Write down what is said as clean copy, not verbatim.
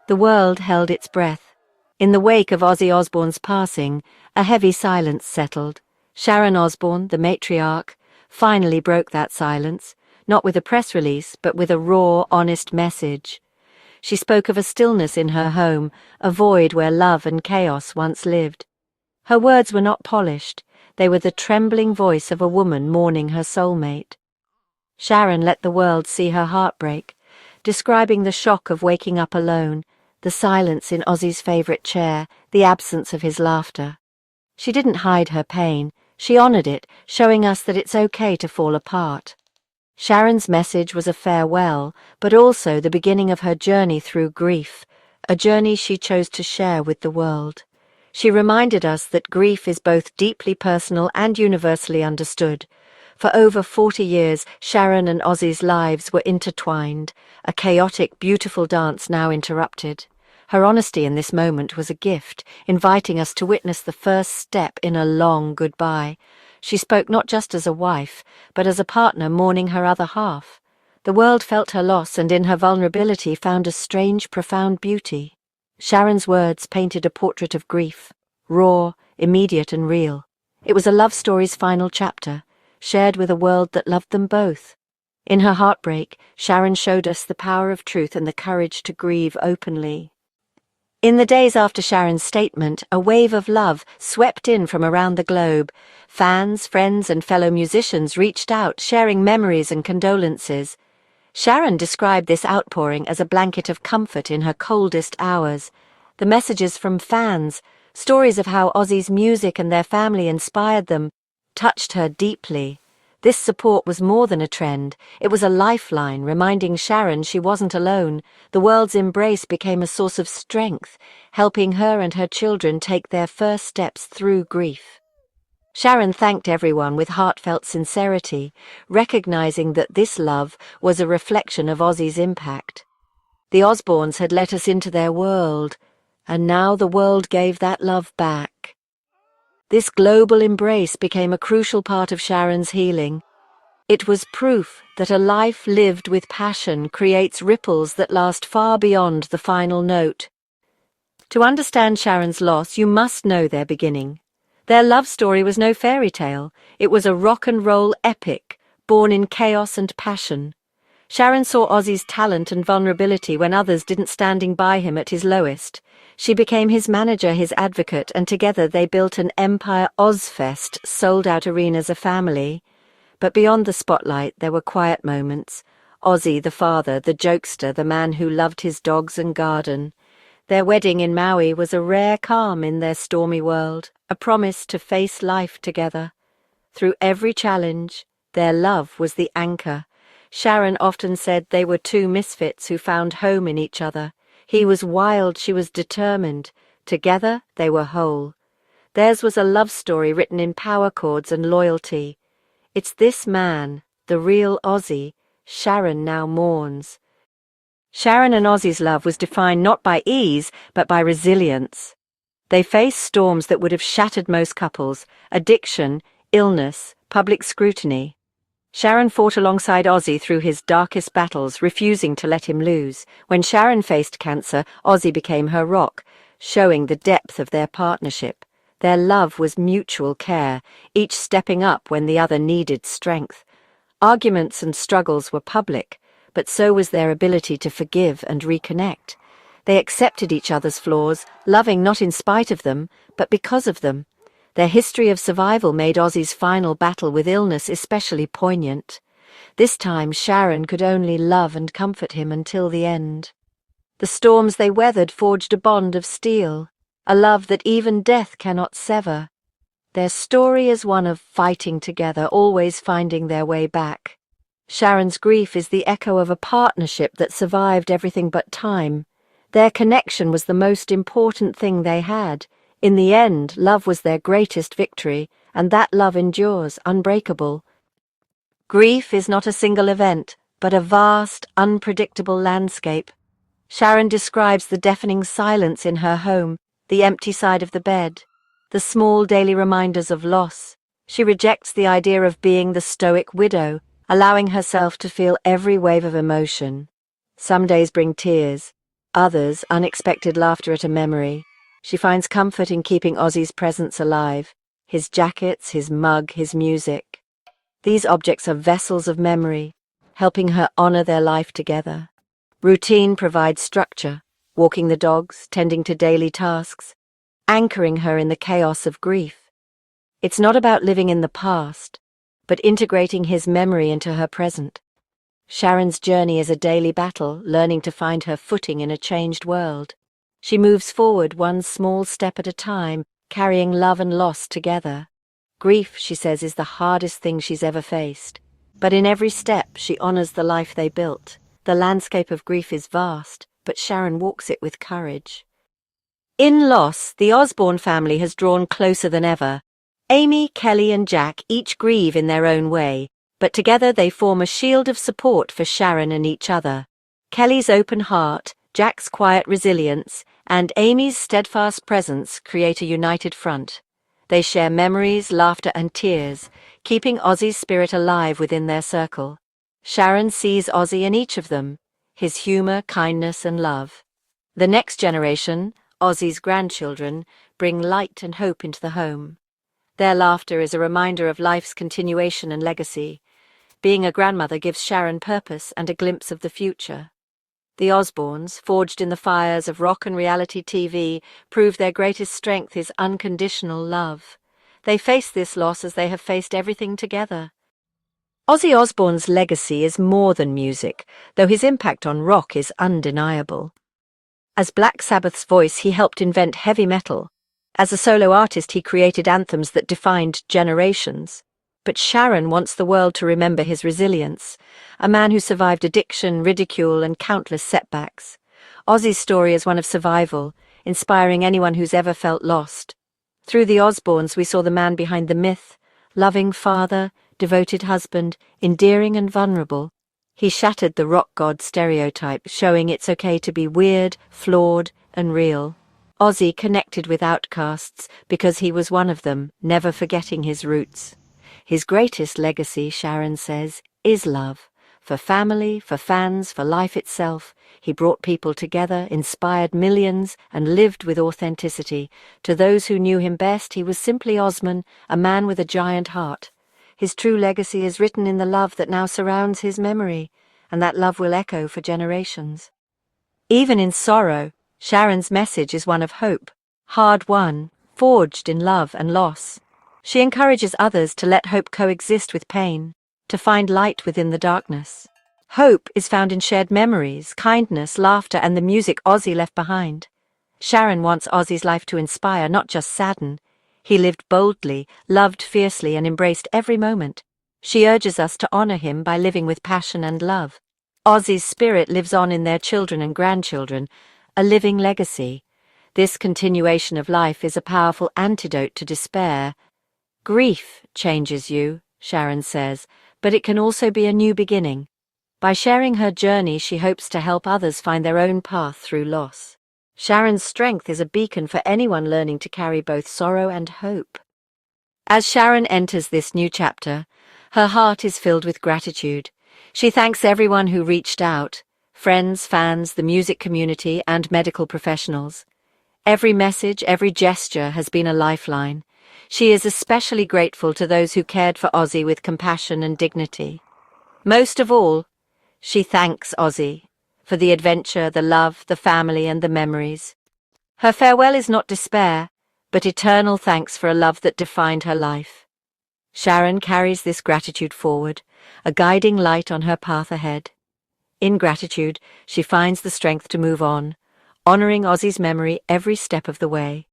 The world held its breath. In the wake of Ozzy Osbourne's passing, a heavy silence settled. Sharon Osbourne, the matriarch, finally broke that silence, not with a press release, but with a raw, honest message. She spoke of a stillness in her home, a void where love and chaos once lived. Her words were not polished. They were the trembling voice of a woman mourning her soulmate. Sharon let the world see her heartbreak, describing the shock of waking up alone, the silence in Ozzy's favourite chair, the absence of his laughter. She didn't hide her pain. She honoured it, showing us that it's okay to fall apart. Sharon's message was a farewell, but also the beginning of her journey through grief, a journey she chose to share with the world. She reminded us that grief is both deeply personal and universally understood. For over 40 years, Sharon and Ozzy's lives were intertwined, a chaotic, beautiful dance now interrupted. Her honesty in this moment was a gift, inviting us to witness the first step in a long goodbye. She spoke not just as a wife, but as a partner mourning her other half. The world felt her loss and in her vulnerability found a strange, profound beauty. Sharon's words painted a portrait of grief, raw, immediate and real. It was a love story's final chapter, shared with a world that loved them both. In her heartbreak, Sharon showed us the power of truth and the courage to grieve openly. In the days after Sharon's statement, a wave of love swept in from around the globe. Fans, friends and fellow musicians reached out, sharing memories and condolences. Sharon described this outpouring as a blanket of comfort in her coldest hours. The messages from fans, stories of how Ozzy's music and their family inspired them, touched her deeply. This support was more than a trend. It was a lifeline, reminding Sharon she wasn't alone. The world's embrace became a source of strength, helping her and her children take their first steps through grief. Sharon thanked everyone with heartfelt sincerity, recognizing that this love was a reflection of Ozzy's impact. The Osbournes had let us into their world, and now the world gave that love back. This global embrace became a crucial part of Sharon's healing. It was proof that a life lived with passion creates ripples that last far beyond the final note. To understand Sharon's loss, you must know their beginning. Their love story was no fairy tale. It was a rock and roll epic, born in chaos and passion. Sharon saw Ozzy's talent and vulnerability when others didn't, standing by him at his lowest. She became his manager, his advocate, and together they built an empire. Ozfest sold out arenas, a family. But beyond the spotlight, there were quiet moments. Ozzy, the father, the jokester, the man who loved his dogs and garden. Their wedding in Maui was a rare calm in their stormy world, a promise to face life together. Through every challenge, their love was the anchor. Sharon often said they were two misfits who found home in each other. He was wild, she was determined. Together, they were whole. Theirs was a love story written in power chords and loyalty. It's this man, the real Ozzy, Sharon now mourns. Sharon and Ozzy's love was defined not by ease, but by resilience. They faced storms that would have shattered most couples: addiction, illness, public scrutiny. Sharon fought alongside Ozzy through his darkest battles, refusing to let him lose. When Sharon faced cancer, Ozzy became her rock, showing the depth of their partnership. Their love was mutual care, each stepping up when the other needed strength. Arguments and struggles were public, but so was their ability to forgive and reconnect. They accepted each other's flaws, loving not in spite of them, but because of them. Their history of survival made Ozzy's final battle with illness especially poignant. This time Sharon could only love and comfort him until the end. The storms they weathered forged a bond of steel, a love that even death cannot sever. Their story is one of fighting together, always finding their way back. Sharon's grief is the echo of a partnership that survived everything but time. Their connection was the most important thing they had. In the end, love was their greatest victory, and that love endures, unbreakable. Grief is not a single event, but a vast, unpredictable landscape. Sharon describes the deafening silence in her home, the empty side of the bed, the small daily reminders of loss. She rejects the idea of being the stoic widow, allowing herself to feel every wave of emotion. Some days bring tears, Others, unexpected laughter at a memory. She finds comfort in keeping Ozzy's presence alive, his jackets, his mug, his music. These objects are vessels of memory, helping her honor their life together. Routine provides structure, walking the dogs, tending to daily tasks, anchoring her in the chaos of grief. It's not about living in the past, but integrating his memory into her present. Sharon's journey is a daily battle, learning to find her footing in a changed world. She moves forward one small step at a time, carrying love and loss together. Grief, she says, is the hardest thing she's ever faced. But in every step, she honors the life they built. The landscape of grief is vast, but Sharon walks it with courage. In loss, the Osbourne family has drawn closer than ever. Amy, Kelly, and Jack each grieve in their own way, but together they form a shield of support for Sharon and each other. Kelly's open heart, Jack's quiet resilience, and Amy's steadfast presence create a united front. They share memories, laughter, and tears, keeping Ozzy's spirit alive within their circle. Sharon sees Ozzy in each of them, his humor, kindness, and love. The next generation, Ozzy's grandchildren, bring light and hope into the home. Their laughter is a reminder of life's continuation and legacy. Being a grandmother gives Sharon purpose and a glimpse of the future. The Osbournes, forged in the fires of rock and reality TV, prove their greatest strength is unconditional love. They face this loss as they have faced everything together. Ozzy Osbourne's legacy is more than music, though his impact on rock is undeniable. As Black Sabbath's voice, he helped invent heavy metal. As a solo artist, he created anthems that defined generations. But Sharon wants the world to remember his resilience, a man who survived addiction, ridicule, and countless setbacks. Ozzy's story is one of survival, inspiring anyone who's ever felt lost. Through the Osbournes, we saw the man behind the myth, loving father, devoted husband, endearing and vulnerable. He shattered the rock god stereotype, showing it's okay to be weird, flawed, and real. Ozzy connected with outcasts because he was one of them, never forgetting his roots. His greatest legacy, Sharon says, is love. For family, for fans, for life itself, he brought people together, inspired millions, and lived with authenticity. To those who knew him best, he was simply Osbourne, a man with a giant heart. His true legacy is written in the love that now surrounds his memory, and that love will echo for generations. Even in sorrow, Sharon's message is one of hope, hard-won, forged in love and loss. She encourages others to let hope coexist with pain, to find light within the darkness. Hope is found in shared memories, kindness, laughter, and the music Ozzy left behind. Sharon wants Ozzy's life to inspire, not just sadden. He lived boldly, loved fiercely, and embraced every moment. She urges us to honor him by living with passion and love. Ozzy's spirit lives on in their children and grandchildren, a living legacy. This continuation of life is a powerful antidote to despair. Grief changes you, Sharon says, but it can also be a new beginning. By sharing her journey, she hopes to help others find their own path through loss. Sharon's strength is a beacon for anyone learning to carry both sorrow and hope. As Sharon enters this new chapter, her heart is filled with gratitude. She thanks everyone who reached out, friends, fans, the music community, and medical professionals. Every message, every gesture has been a lifeline. She is especially grateful to those who cared for Ozzy with compassion and dignity. Most of all, she thanks Ozzy for the adventure, the love, the family, and the memories. Her farewell is not despair, but eternal thanks for a love that defined her life. Sharon carries this gratitude forward, a guiding light on her path ahead. In gratitude, she finds the strength to move on, honoring Ozzy's memory every step of the way.